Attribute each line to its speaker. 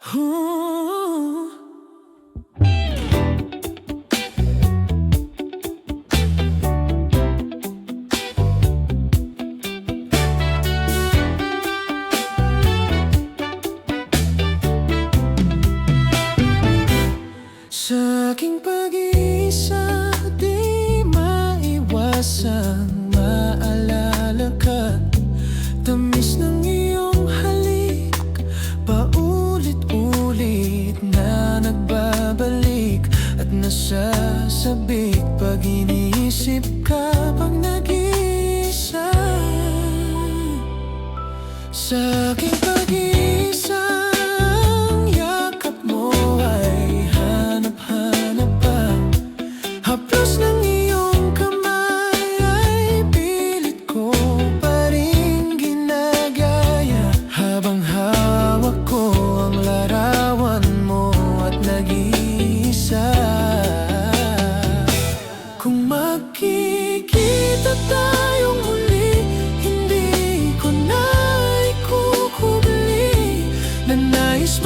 Speaker 1: Ooh. Sa aking pag-iisa, di maiwasang maalala ka. Tamis ng iyong halik, paulit-ulit na nagbabalik at nasasabik pag iniisip ka, pag nag-iisa. Sa aking pag-iisa, ang yakap mo ay hanap-hanap pa. Haplos ng iyong kamay ay pilit ko pa rin ginagaya, habang hawak ko ang larawan mo at nag-iisa. Kung magkikita tayong muli, hindi ko na ikukubli na nais